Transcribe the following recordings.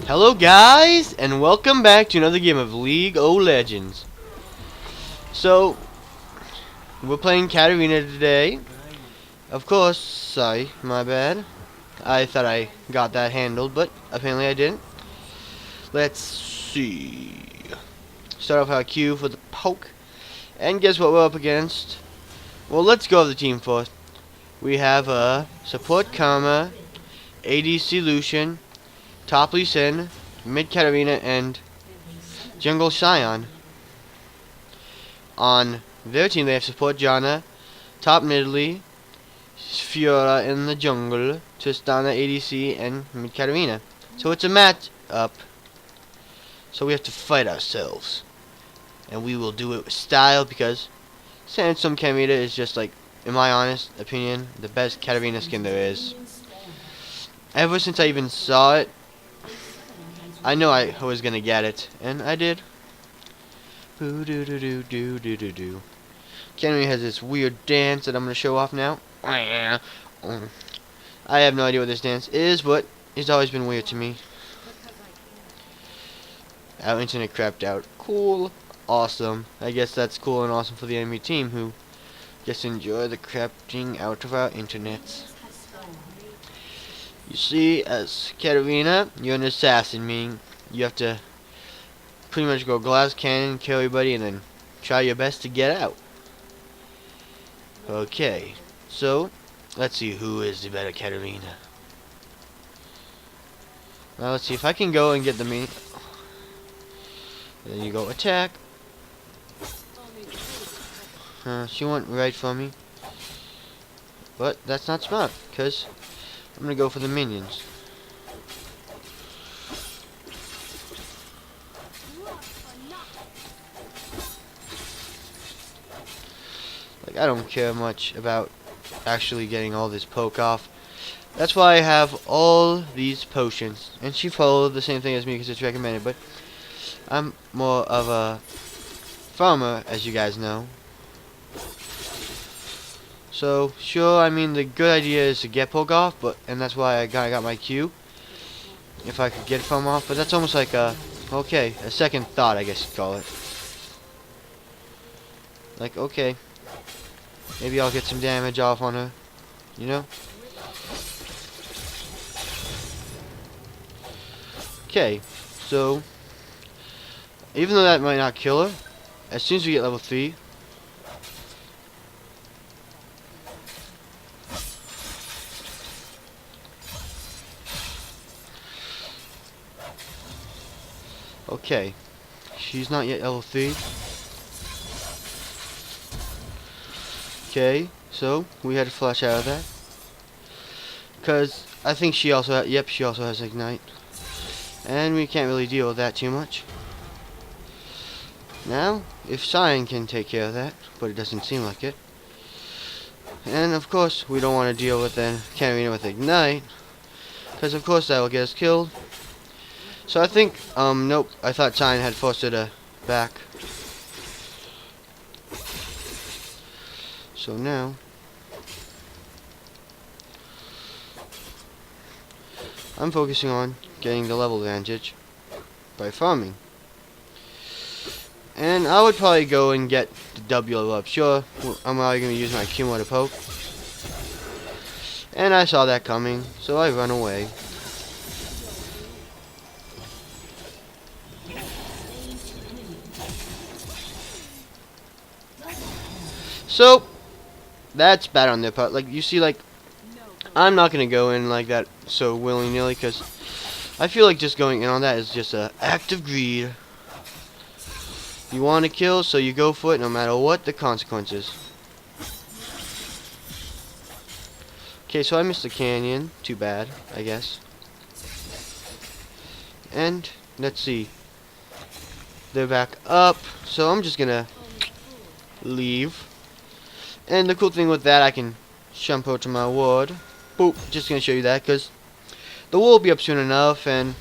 Hello guys, and welcome back to another game of League of Legends. So, we're playing Katarina today. Of course, sorry, my bad. I thought I got that handled, but apparently I didn't. Let's see. Start off our Q for the poke. And guess what we're up against? Well, let's go over the team first. We have a Support Karma, ADC Lucian, Top Lee Sin, Mid Katarina, and Jungle Scion. On their team, they have Support Janna, Top Nidalee, Fiora in the jungle, Tristana ADC, and Mid Katarina. So it's a match up. So we have to fight ourselves. And we will do it with style because Sandstorm Katarina is just like, in my honest opinion, the best Katarina skin there is. Ever since I even saw it, I know I was gonna get it, and I did. Boo doo doo doo doo doo doo doo. Katarina has this weird dance that I'm gonna show off now. I have no idea what this dance is, but it's always been weird to me. Our internet crapped out. Cool. Awesome. I guess that's cool and awesome for the enemy team who just enjoy the crapping out of our internets. You see, as Katarina, you're an assassin, meaning you have to pretty much go glass cannon, kill everybody, and then try your best to get out. Okay, so let's see who is the better Katarina. Now let's see if I can go and get the main. Then you go attack. She went right for me. But that's not smart, because I'm going to go for the minions. Like, I don't care much about actually getting all this poke off. That's why I have all these potions. And she followed the same thing as me because it's recommended, but I'm more of a farmer, as you guys know. So, sure, I mean, the good idea is to get poke off, and that's why I got my Q. If I could get farm off, but that's almost like a second thought, I guess you'd call it. Like, okay, maybe I'll get some damage off on her, you know? Okay, so, even though that might not kill her, as soon as we get level 3, okay, she's not yet level 3. Okay, so we had to flash out of that. Because I think she also, she also has Ignite. And we can't really deal with that too much. Now, if Cyan can take care of that, but it doesn't seem like it. And of course, we don't want to deal with the Katarina with Ignite. Because of course that will get us killed. So I think, nope, I thought Cyan had forced her back. So now, I'm focusing on getting the level advantage by farming. And I would probably go and get the W level up. Sure, I'm probably going to use my Q to poke. And I saw that coming, so I run away. So, that's bad on their part. Like, you see, like, I'm not going to go in like that so willy-nilly, because I feel like just going in on that is just an act of greed. You want to kill, so you go for it no matter what the consequences. Okay, so I missed the canyon. Too bad, I guess. And, let's see. They're back up, so I'm just going to leave. And the cool thing with that, I can jump over to my ward. Boop, just going to show you that, because the wall will be up soon enough, and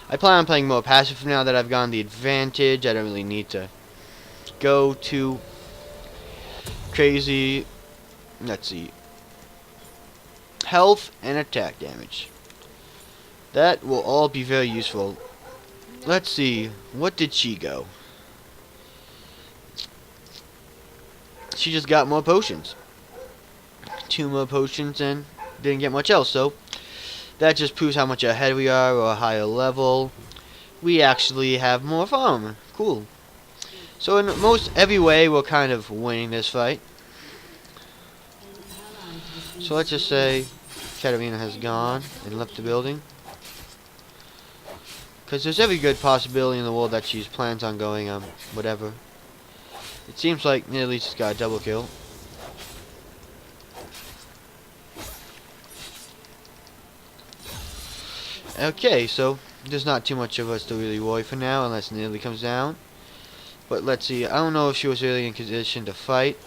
I plan on playing more passive now that I've gotten the advantage. I don't really need to go too crazy. Let's see. Health and attack damage. That will all be very useful. Let's see. What did she go? She just got more potions. 2 more potions and didn't get much else, so that just proves how much ahead we are, or a higher level. We actually have more farm. Cool. So in most every way, we're kind of winning this fight. So let's just say Katarina has gone and left the building. Because there's every good possibility in the world that she plans on going, whatever. It seems like Nidalee just got a double kill. Okay, so there's not too much of us to really worry for now, unless Nidalee comes down. But let's see, I don't know if she was really in condition to fight.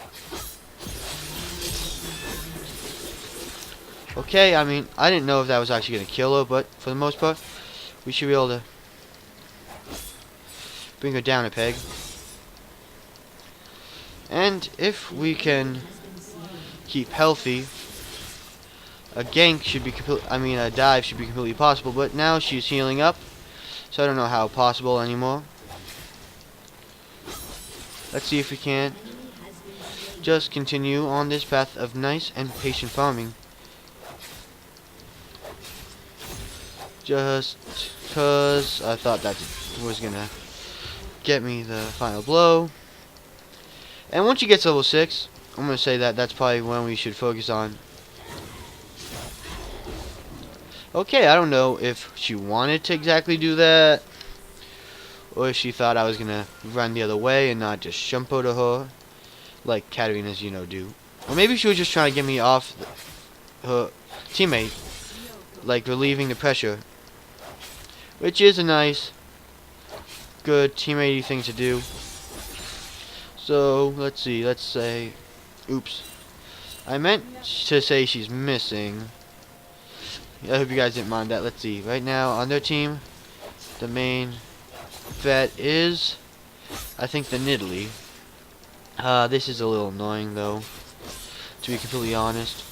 Okay, I mean, I didn't know if that was actually going to kill her, but for the most part, we should be able to bring her down a peg. And if we can keep healthy, a gank should be a dive should be completely possible, but now she's healing up, so I don't know how possible anymore. Let's see if we can just continue on this path of nice and patient farming. Just cause I thought that was gonna get me the final blow. And once she gets level 6, I'm gonna say that that's probably when we should focus on. Okay, I don't know if she wanted to exactly do that, or if she thought I was gonna run the other way and not just jump out of her, like Katarina's, do. Or maybe she was just trying to get me off her teammate, like relieving the pressure, which is a nice, good teammate-y thing to do. So let's see. Let's say, oops, I meant to say she's missing. I hope you guys didn't mind that. Let's see. Right now on their team, the main vet is, I think, the Nidalee. This is a little annoying though, to be completely honest.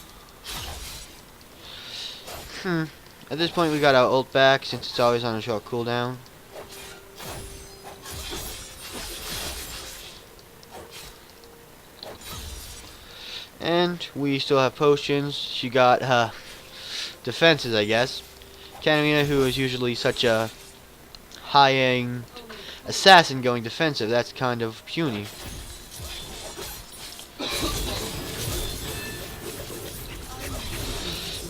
At this point we got our ult back since it's always on a short cooldown. And we still have potions. She got defenses, I guess. Katarina, who is usually such a high-end assassin going defensive, that's kind of puny.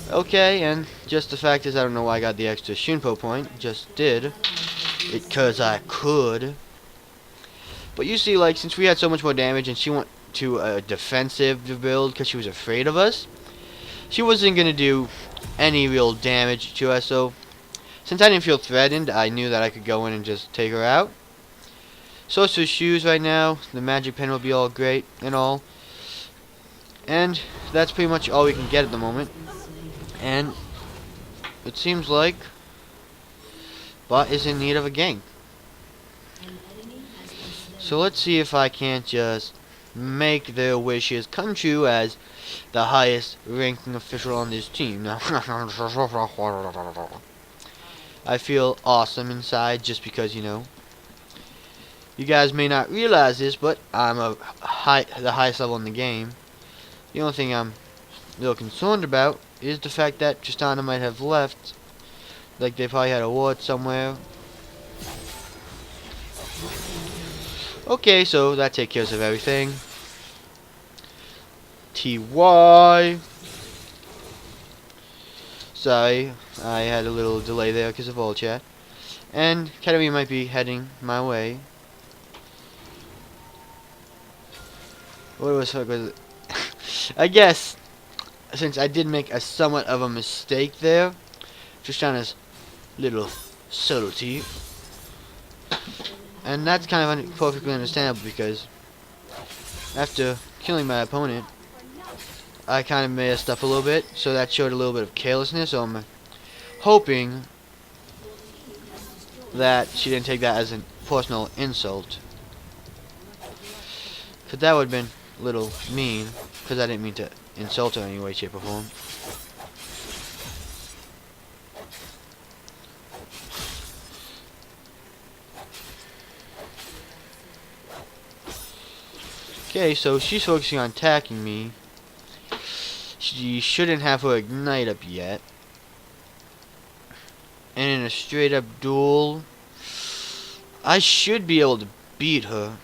Okay, and just the fact is, I don't know why I got the extra Shunpo point. Just did it 'cause I could. But you see, like, since we had so much more damage and she went to a defensive build because she was afraid of us, she wasn't going to do any real damage to us. So since I didn't feel threatened, I knew that I could go in and just take her out. So it's her shoes right now. The magic pen will be all great and all. And that's pretty much all we can get at the moment. And it seems like Bot is in need of a gank. So let's see if I can't just make their wishes come true as the highest ranking official on this team. Now, I feel awesome inside just because, you guys may not realize this, but I'm the highest level in the game. The only thing I'm a little concerned about is the fact that Tristana might have left. Like they probably had a ward somewhere. Okay, so that takes care of everything. TY. Sorry, I had a little delay there because of all chat. And Katarina might be heading my way. What was it? I guess since I did make a somewhat of a mistake there, Tristana's little subtlety, and that's kind of perfectly understandable because after killing my opponent, I kind of messed up a little bit, so that showed a little bit of carelessness. So I'm hoping that she didn't take that as a personal insult, because that would have been a little mean, because I didn't mean to insult her in any way, shape, or form. Okay, so she's focusing on attacking me. She shouldn't have her ignite up yet. And in a straight up duel, I should be able to beat her,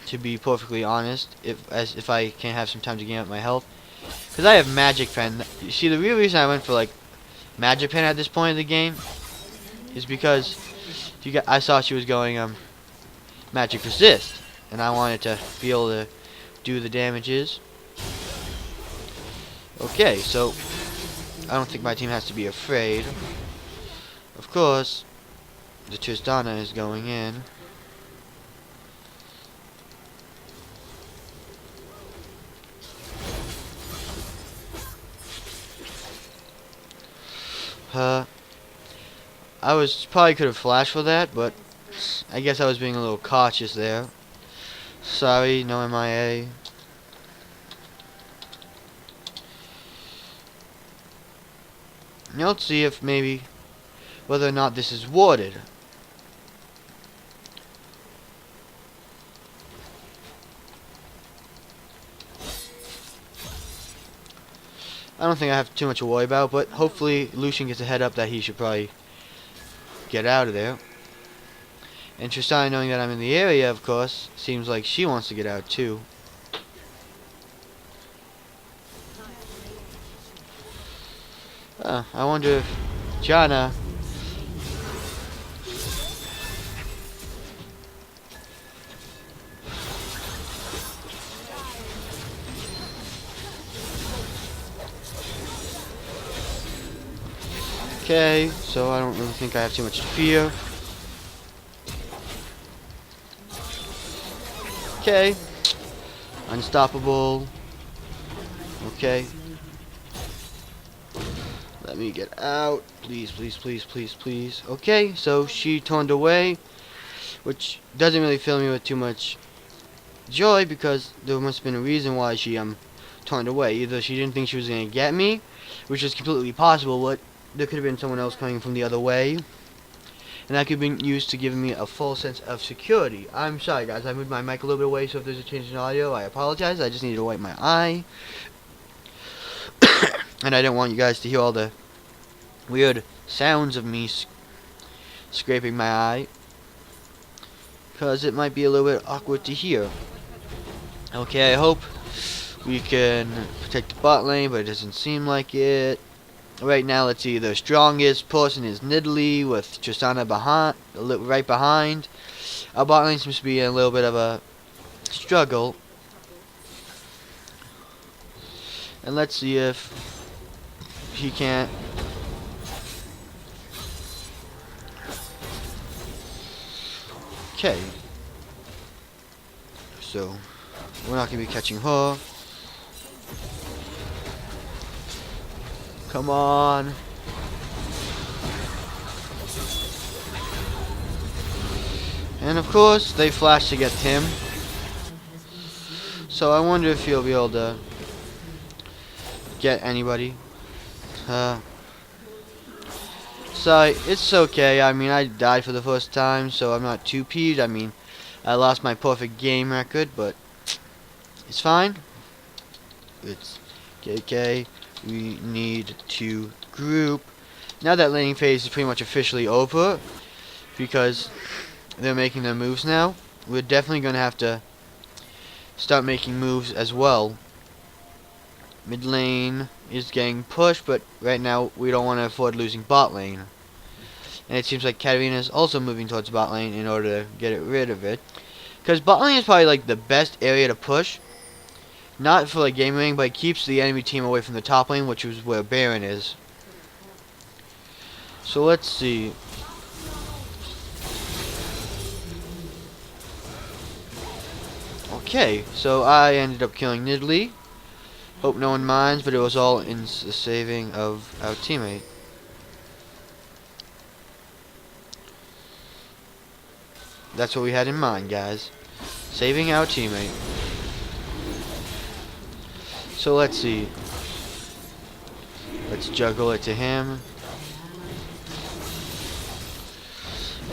to be perfectly honest, if I can have some time to gain up my health. Because I have Magic Pen. You see, the real reason I went for like Magic Pen at this point of the game is because I saw she was going Magic Resist, and I wanted to be able to do the damages. Okay, so I don't think my team has to be afraid. Of course, the Tristana is going in. I probably could have flashed for that, but I guess I was being a little cautious there. Sorry, no MIA. Now let's see if maybe whether or not this is warded. I don't think I have too much to worry about, but hopefully Lucian gets a head up that he should probably get out of there. And Tristana, knowing that I'm in the area, of course, seems like she wants to get out too. I wonder if Jana... Okay, so I don't really think I have too much to fear. Okay. Unstoppable. Okay. Let me get out. Please, please, please, please, please. Okay, so she turned away, which doesn't really fill me with too much joy, because there must have been a reason why she turned away. Either she didn't think she was going to get me, which is completely possible, but there could have been someone else coming from the other way, and that could have been used to give me a full sense of security. I'm sorry, guys. I moved my mic a little bit away, so if there's a change in audio, I apologize. I just needed to wipe my eye. And I didn't want you guys to hear all the weird sounds of me scraping my eye, because it might be a little bit awkward to hear. Okay, I hope we can protect the bot lane, but it doesn't seem like it. Right now, let's see, the strongest person is Nidalee, with Tristana right behind. Our bot lane seems to be in a little bit of a struggle. And let's see if he can't... Okay. So, we're not going to be catching her. Come on. And of course, they flash to get him. So I wonder if he'll be able to get anybody. So it's okay. I mean, I died for the first time, so I'm not too peeved. I mean, I lost my perfect game record, but it's fine. It's KK. We need to group. Now that laning phase is pretty much officially over, because they're making their moves now, we're definitely going to have to start making moves as well. Mid lane is getting pushed, but right now we don't want to afford losing bot lane. And it seems like Katarina is also moving towards bot lane in order to get rid of it. Because bot lane is probably like the best area to push. Not for like game winning, but it keeps the enemy team away from the top lane, which is where Baron is. So let's see. Okay, so I ended up killing Nidalee. Hope no one minds, but it was all in the saving of our teammate. That's what we had in mind, guys. Saving our teammate. So let's see. Let's juggle it to him.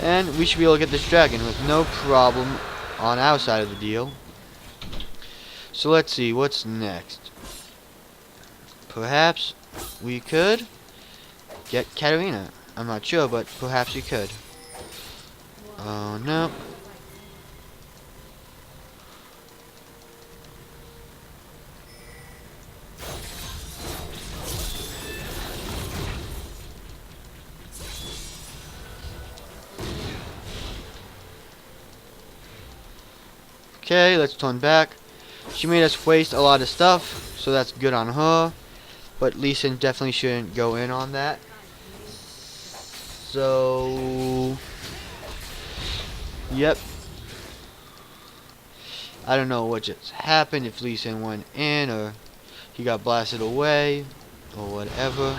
And we should be able to get this dragon with no problem on our side of the deal. So let's see, what's next? Perhaps we could get Katarina. I'm not sure, but perhaps we could. Oh no. Okay, let's turn back. She made us waste a lot of stuff, so that's good on her. But Lee Sin definitely shouldn't go in on that. So, yep. I don't know what just happened, if Lee Sin went in or he got blasted away or whatever.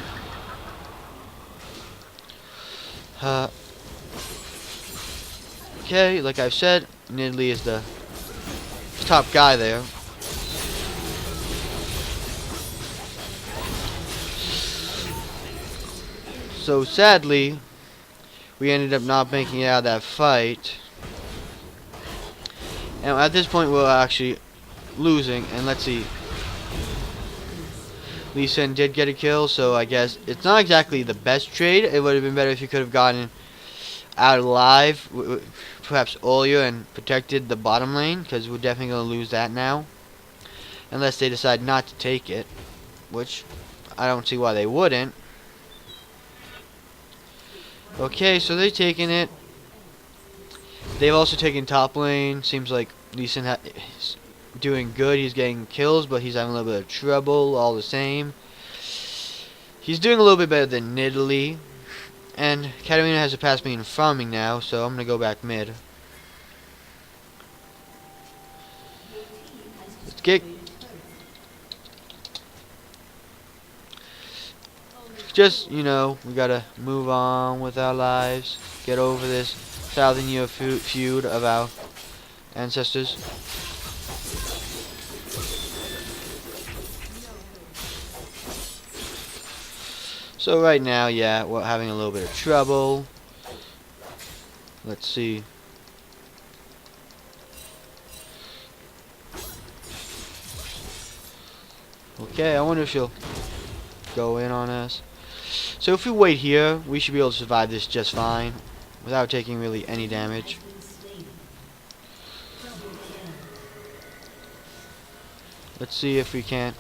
Okay, like I've said, Nidalee is the top guy there. So sadly, we ended up not making it out of that fight. And at this point, we're actually losing. And let's see. Lee Sin did get a kill, so I guess it's not exactly the best trade. It would have been better if you could have gotten out alive, perhaps earlier, and protected the bottom lane, because we're definitely going to lose that now. Unless they decide not to take it, which I don't see why they wouldn't. Okay, so they're taking it. They've also taken top lane. Seems like Lee Sin is doing good. He's getting kills, but he's having a little bit of trouble all the same. He's doing a little bit better than Nidalee. And Katarina has surpassed me in farming now, so I'm going to go back mid. Let's get... Just, you know, we got to move on with our lives. Get over this 1,000-year feud of our ancestors. So right now, yeah, we're having a little bit of trouble. Let's see. Okay, I wonder if she'll go in on us. So if we wait here, we should be able to survive this just fine, without taking really any damage. Let's see if we can't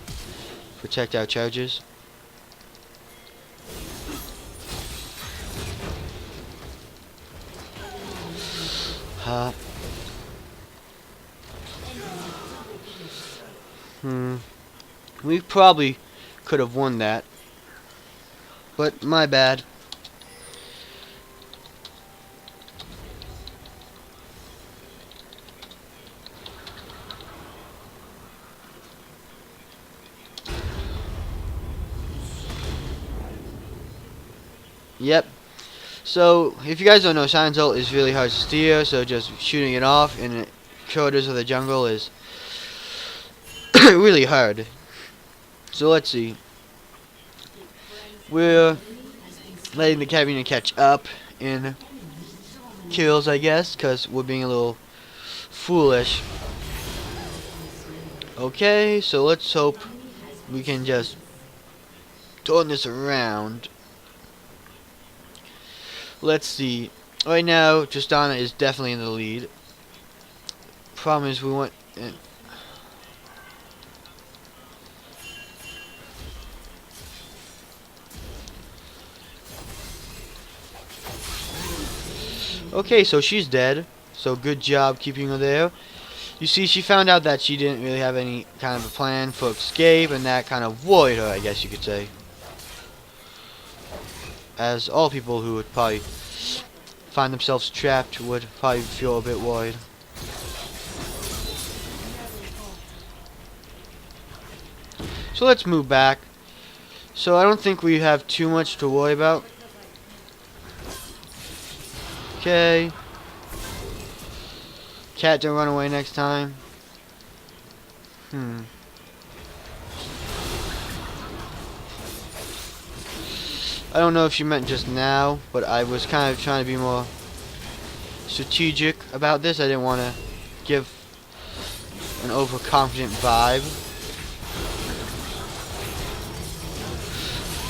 protect our charges. We probably could have won that, but my bad. Yep. So, if you guys don't know, Silent Ult is really hard to steer, so just shooting it off in the corridors of the jungle is really hard. So let's see. We're letting the Katarina catch up in kills, I guess, because we're being a little foolish. Okay, so let's hope we can just turn this around. Let's see. Right now, Tristana is definitely in the lead. Problem is, we want... Okay, so she's dead. So good job keeping her there. You see, she found out that she didn't really have any kind of a plan for escape, and that kind of worried her, I guess you could say. As all people who would probably find themselves trapped would probably feel a bit worried. So let's move back. So I don't think we have too much to worry about. Okay. Cat, don't run away next time. I don't know if she meant just now, but I was kind of trying to be more strategic about this. I didn't want to give an overconfident vibe.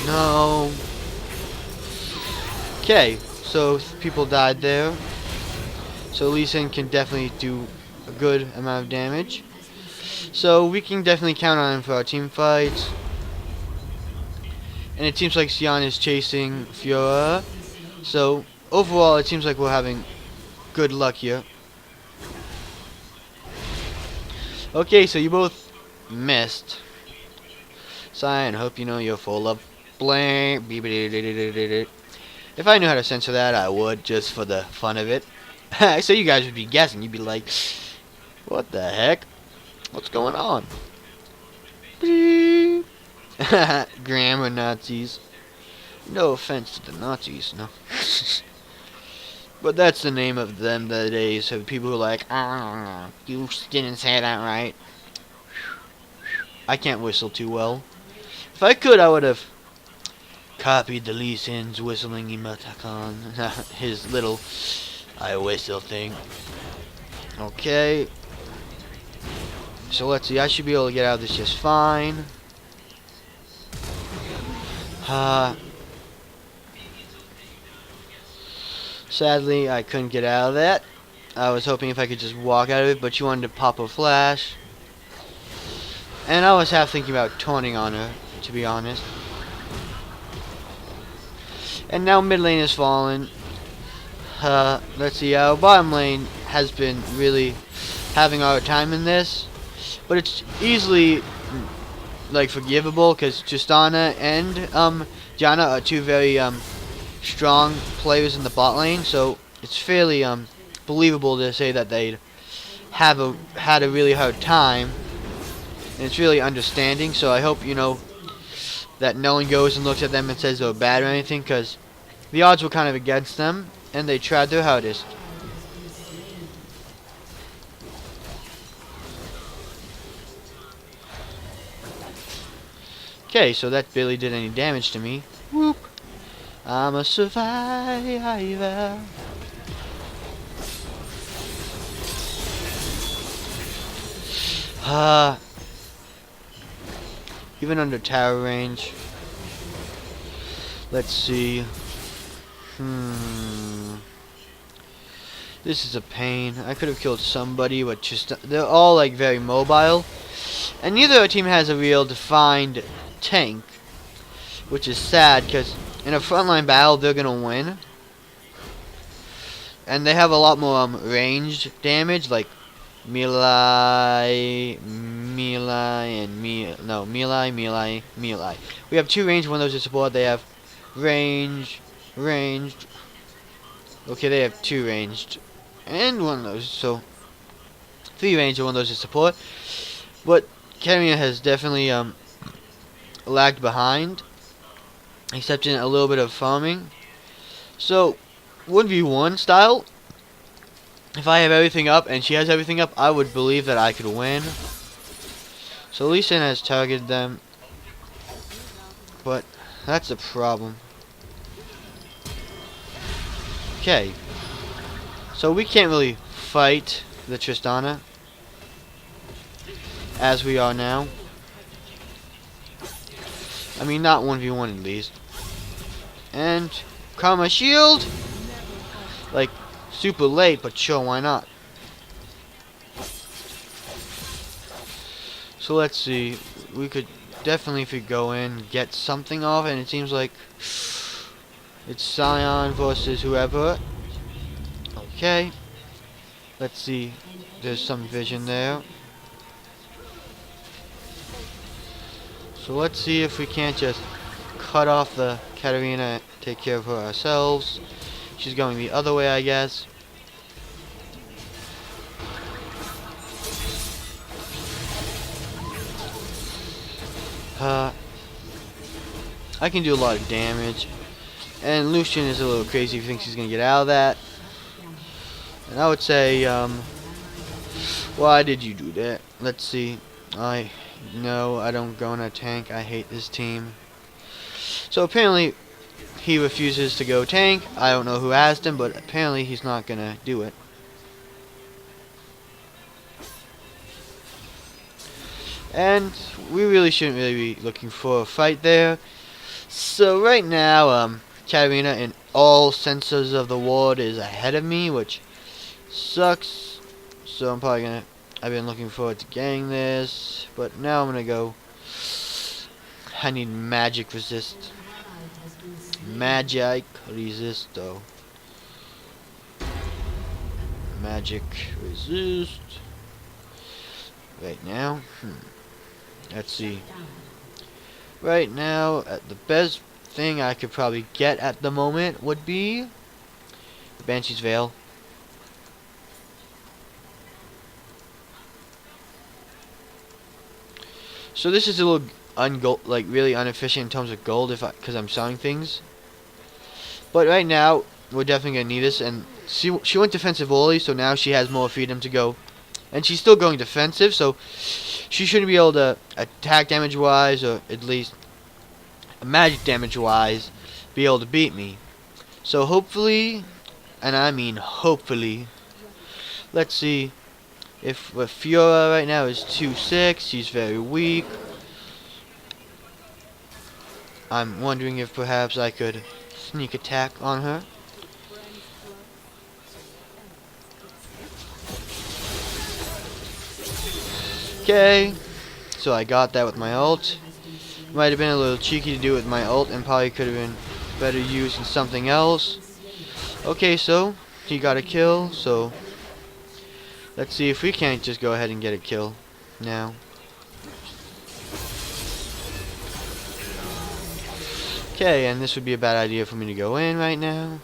No. Okay, so people died there. So Lee Sin can definitely do a good amount of damage. So we can definitely count on him for our team fights. And it seems like Sion is chasing Fiora. So overall it seems like we're having good luck here. Okay, so you both missed. Cyan, hope you know you're full of blank. If I knew how to censor that, I would, just for the fun of it. So you guys would be guessing. You'd be like, what the heck? What's going on? Grammar Nazis. No offense to the Nazis, no. But that's the name of them nowadays. So people who are like, you didn't say that right. I can't whistle too well. If I could, I would have copied the Lee Sin's whistling emoticon. His little I whistle thing. Okay. So let's see. I should be able to get out of this just fine. Sadly, I couldn't get out of that. I was hoping if I could just walk out of it, but she wanted to pop a flash. And I was half thinking about taunting on her, to be honest. And now mid lane has fallen. Let's see, our bottom lane has been really having our time in this. But it's easily, like, forgivable, because Tristana and Janna are two very strong players in the bot lane. So it's fairly believable to say that they'd had a really hard time. And it's really understanding, so I hope, you know, that no one goes and looks at them and says they're bad or anything, because the odds were kind of against them, and they tried their hardest. Okay, so that barely did any damage to me. Whoop! I'm a survivor. Even under tower range. Let's see. This is a pain. I could have killed somebody, but just they're all like very mobile, and neither team has a real defined tank, which is sad because in a frontline battle they're gonna win, and they have a lot more ranged damage like melee. We have two ranged, one of those is support. They have ranged. Okay, they have two ranged, and one of those, so 3 ranged and one of those is support. But Katarina has definitely lagged behind, except in a little bit of farming. So 1v1 style, if I have everything up and she has everything up, I would believe that I could win. So Lee Sin has targeted them, but that's a problem. Okay, so we can't really fight the Tristana as we are now. I mean, not 1v1 at least. And Karma Shield, like super late, but sure, why not? So let's see, we could definitely, if we go in, get something off, and it seems like it's Sion versus whoever. Okay, let's see, there's some vision there. So let's see if we can't just cut off the Katarina, take care of her ourselves. She's going the other way, I guess. I can do a lot of damage, and Lucian is a little crazy if he thinks he's gonna get out of that. And I would say, why did you do that? Let's see. No, I don't go in a tank. I hate this team. So apparently he refuses to go tank. I don't know who asked him, but apparently he's not gonna do it. And we really shouldn't really be looking for a fight there. So right now, Katarina in all senses of the word is ahead of me, which sucks. So I'm probably gonna. I've been looking forward to getting this, but now I'm gonna go. I need magic resist. Magic resist though. Magic resist. Right now, let's see. Right now, the best thing I could probably get at the moment would be the Banshee's Veil. So this is a little like really inefficient in terms of gold, because I'm selling things. But right now, we're definitely gonna need this, and she went defensive early, so now she has more freedom to go, and she's still going defensive, so she shouldn't be able to attack damage wise, or at least magic damage wise, be able to beat me. So hopefully, and I mean hopefully, let's see. If Fiora right now is 2-6, she's very weak. I'm wondering if perhaps I could sneak attack on her. Okay, so I got that with my ult. Might have been a little cheeky to do it with my ult, and probably could have been better used in something else. Okay, so he got a kill, so let's see if we can't just go ahead and get a kill now. Okay, and this would be a bad idea for me to go in right now,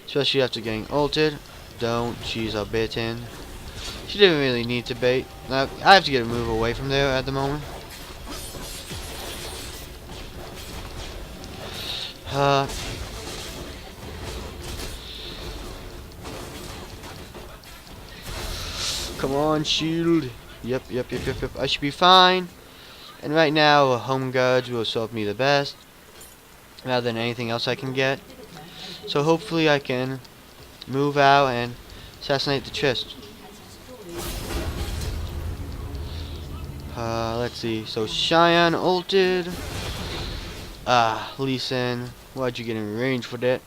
especially after getting ulted. Don't, she's a bitten. She didn't really need to bait. Now, I have to get a move away from there at the moment. Come on, shield. Yep. I should be fine. And right now, home guards will serve me the best, rather than anything else I can get. So hopefully I can move out and assassinate the chest. Let's see. So Cheyenne ulted. Lee Sin, why'd you get in range for that?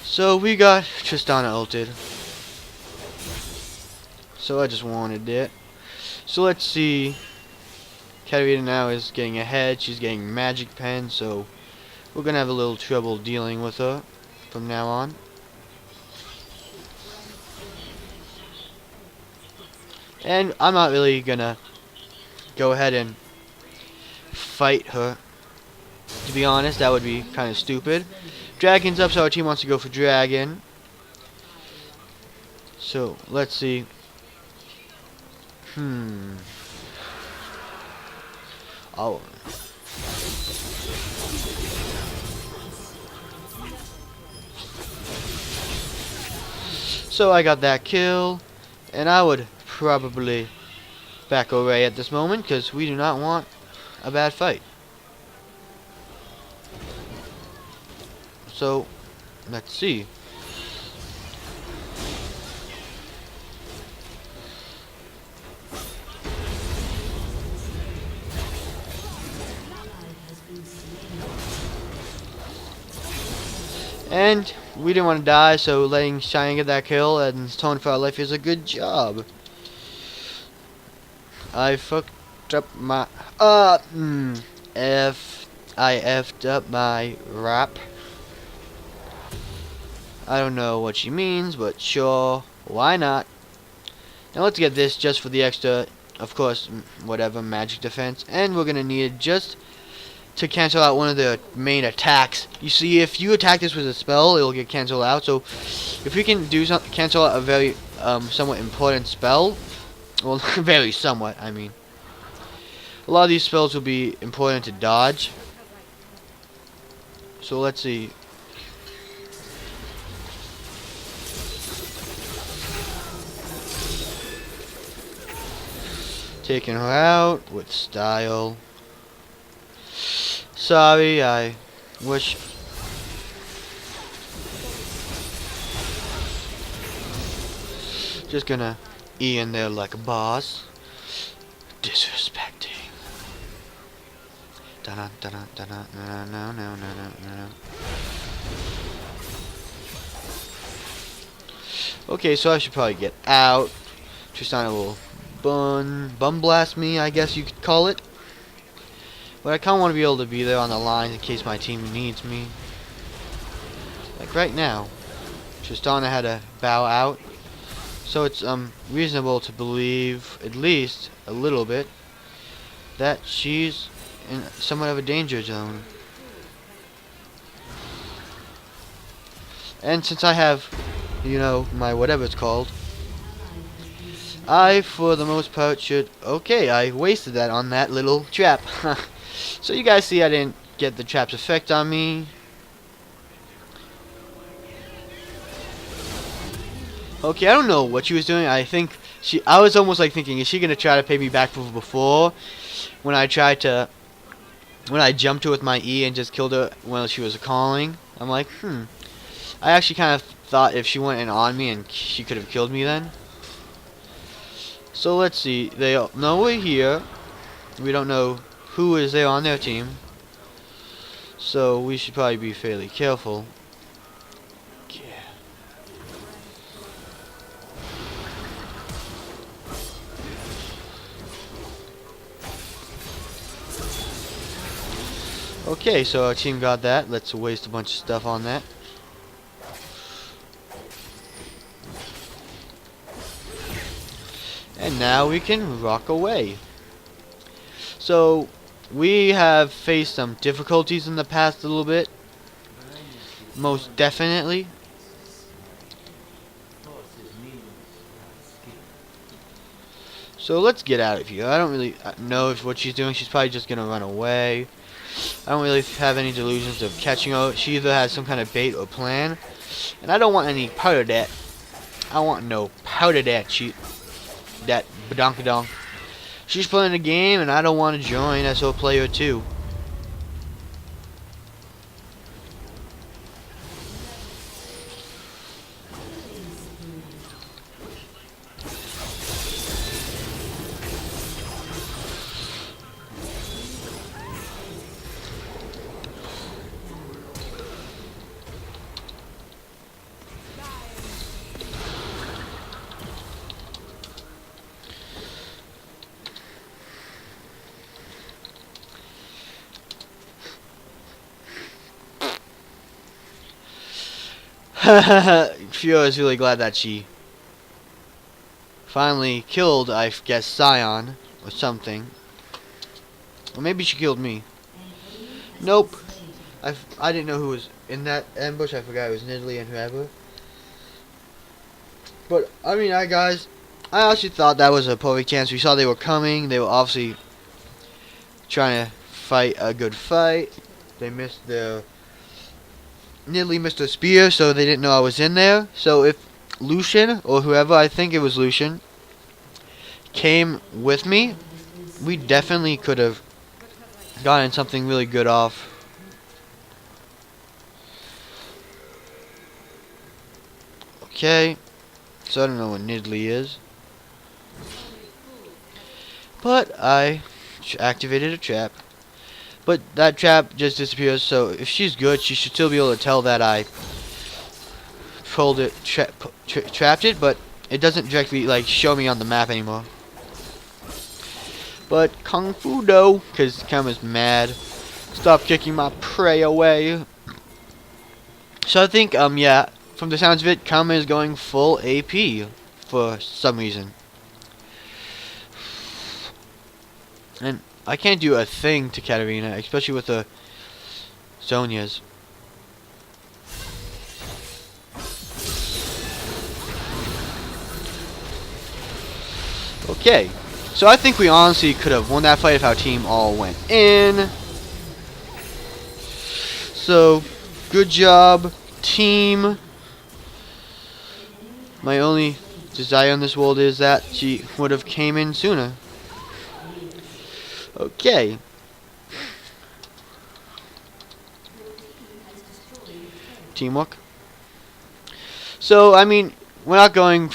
So we got Tristana ulted. So I just wanted it. So let's see. Katarina now is getting ahead. She's getting magic pen, so we're gonna have a little trouble dealing with her from now on. And I'm not really gonna go ahead and fight her. To be honest, that would be kind of stupid. Dragon's up, so our team wants to go for Dragon. So, let's see. Oh. So I got that kill, and I would probably back away at this moment, because we do not want a bad fight. So, let's see. And we didn't want to die, so letting Cheyenne get that kill and tone for our life is a good job. I fucked up my I effed up my rap. I don't know what she means, but sure, why not? Now let's get this just for the extra, of course, whatever, magic defense. And we're gonna need it just to cancel out one of the main attacks. You see, if you attack this with a spell, it'll get canceled out. So if we can do something, cancel out a very somewhat important spell, well, very somewhat, I mean, a lot of these spells will be important to dodge. So let's see. Taking her out with style. Sorry, I wish. Just gonna E in there like a boss. Disrespecting. Dun dun dun dun dun dun dun dun dun dun. Okay, so I should probably get out. Tristana will bum blast me, I guess you could call it. But I kind of want to be able to be there on the line in case my team needs me. Like right now, Tristana had to bow out. So it's reasonable to believe, at least a little bit, that she's in somewhat of a danger zone. And since I have, you know, my whatever it's called, I, for the most part, should... Okay, I wasted that on that little trap. So you guys see I didn't get the trap's effect on me. Okay, I don't know what she was doing. I think I was almost like thinking, is she going to try to pay me back for before? When I jumped her with my E and just killed her while she was calling. I'm like, I actually kind of thought if she went in on me and she could have killed me then. So let's see. They know we're here. We don't know who is there on their team. So we should probably be fairly careful. Yeah. Okay, so our team got that. Let's waste a bunch of stuff on that. And now we can rock away. So, we have faced some difficulties in the past a little bit. Most definitely. So let's get out of here. I don't really know if what she's doing. She's probably just going to run away. I don't really have any delusions of catching her. She either has some kind of bait or plan. And I don't want any part of that. I want no part of that shit. That badonkadonk. She's playing a game and I don't want to join as a player too. Fiora is really glad that she finally killed, I guess, Scion or something. Or maybe she killed me. Nope. I didn't know who was in that ambush. I forgot it was Nidalee and whoever. But, I mean, guys, I actually thought that was a perfect chance. We saw they were coming. They were obviously trying to fight a good fight. They missed their... Nidalee missed a spear, so they didn't know I was in there. So if Lucian, or whoever, I think it was Lucian, came with me, we definitely could have gotten something really good off. Okay, so I don't know what Nidalee is. But I activated a trap. But that trap just disappears, so if she's good, she should still be able to tell that I pulled it, trapped it, but it doesn't directly like show me on the map anymore. But Kung Fu though, because Kama's mad. Stop kicking my prey away. So I think, yeah, from the sounds of it, Kama is going full AP for some reason. And I can't do a thing to Katarina, especially with the Zonias. Okay, so I think we honestly could have won that fight if our team all went in. So, good job, team. My only desire in this world is that she would have came in sooner. Okay. Teamwork. So, I mean, we're not gonna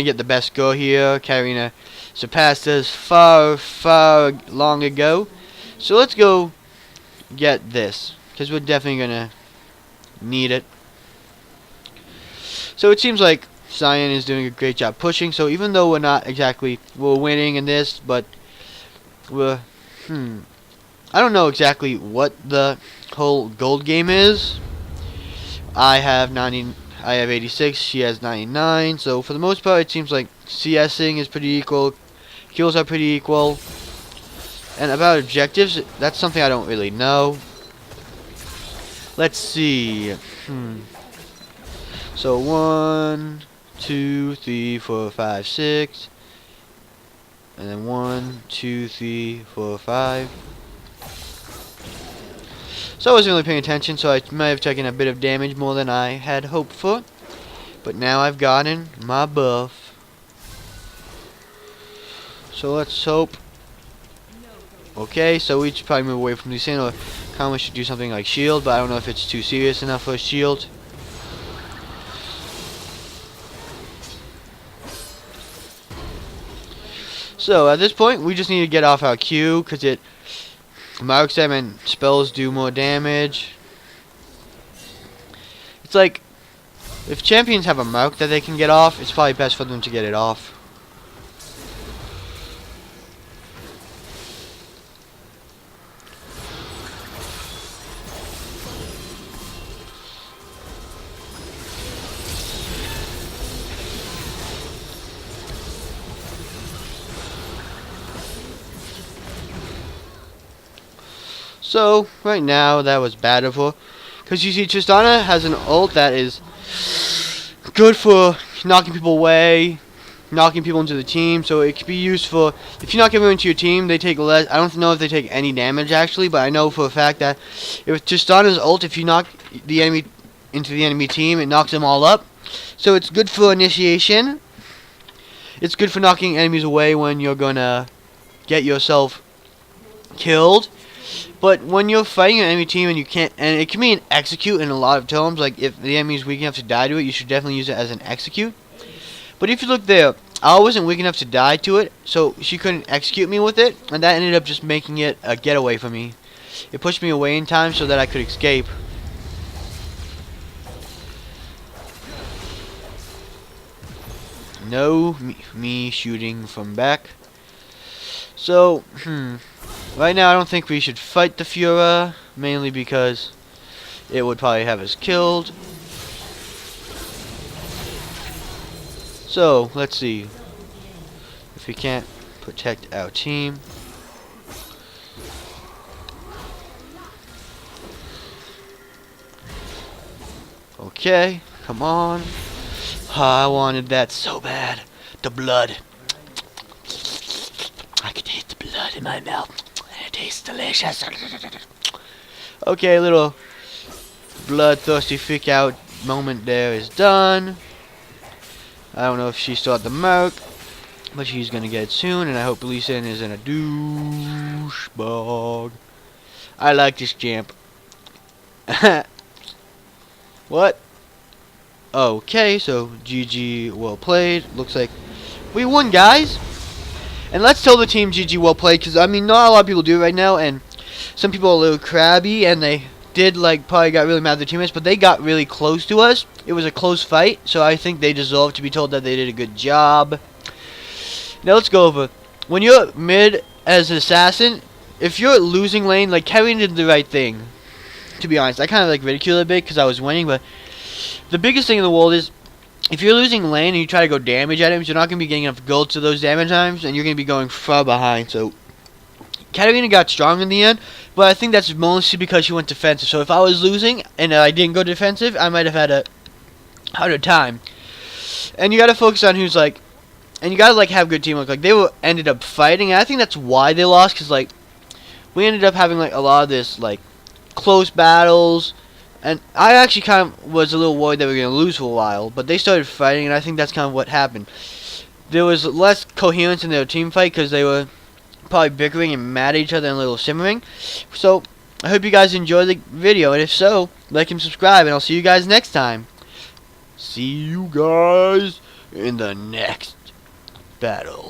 get the best score here. Katarina surpassed us far long ago. So let's go get this, because we're definitely gonna need it. So it seems like Cyan is doing a great job pushing. So even though we're winning in this, but we're I don't know exactly what the whole gold game is. I have 86, she has 99, so for the most part it seems like CSing is pretty equal, kills are pretty equal, and about objectives, that's something I don't really know. Let's see, so 1, 2, 3, 4, 5, 6, and then 1, 2, 3, 4, 5. So I wasn't really paying attention, so I might have taken a bit of damage more than I had hoped for. But now I've gotten my buff. So let's hope. Okay, so we should probably move away from Lucien, or kind of should do something like shield, but I don't know if it's too serious enough for a shield. So at this point, we just need to get off our Q, because it marks them and spells do more damage. It's like, if champions have a mark that they can get off, it's probably best for them to get it off. So, right now, that was bad of her. Because you see, Tristana has an ult that is good for knocking people away, knocking people into the team. So it can be used for, if you knock everyone into your team, they take less. I don't know if they take any damage, actually, but I know for a fact that if Tristana's ult, if you knock the enemy into the enemy team, it knocks them all up. So it's good for initiation. It's good for knocking enemies away when you're gonna get yourself killed. But when you're fighting an enemy team and you can't, and it can be an execute in a lot of terms, like if the enemy is weak enough to die to it, you should definitely use it as an execute. But if you look there, I wasn't weak enough to die to it, so she couldn't execute me with it, and that ended up just making it a getaway for me. It pushed me away in time so that I could escape. No me shooting from back. So, right now I don't think we should fight the Führer, mainly because it would probably have us killed. So, let's see if we can't protect our team. Okay, come on. I wanted that so bad. The blood. I can taste the blood in my mouth. It tastes delicious. Okay, little bloodthirsty freak out moment there is done. I don't know if she still at the mark, but she's gonna get it soon, and I hope Lisa isn't a douchebag. I like this champ. What? Okay, so GG, well played. Looks like we won, guys. And let's tell the team GG, well played, because I mean not a lot of people do it right now, and some people are a little crabby, and they did like probably got really mad at their teammates, but they got really close to us. It was a close fight, so I think they deserve to be told that they did a good job. Now let's go over, when you're mid as an assassin, if you're losing lane, like Kevin did the right thing, to be honest. I kind of like ridicule it a bit because I was winning, but the biggest thing in the world is if you're losing lane and you try to go damage items, you're not going to be getting enough gold to those damage items, and you're going to be going far behind. So Katarina got strong in the end, but I think that's mostly because she went defensive. So if I was losing and I didn't go defensive, I might have had a harder time. And you got to focus on who's like, and you got to like have good teamwork. Like they ended up fighting, and I think that's why they lost, because like we ended up having like a lot of this like close battles. And I actually kind of was a little worried that we were going to lose for a while, but they started fighting, and I think that's kind of what happened. There was less coherence in their team fight because they were probably bickering and mad at each other and a little simmering. So, I hope you guys enjoyed the video, and if so, like and subscribe, and I'll see you guys next time. See you guys in the next battle.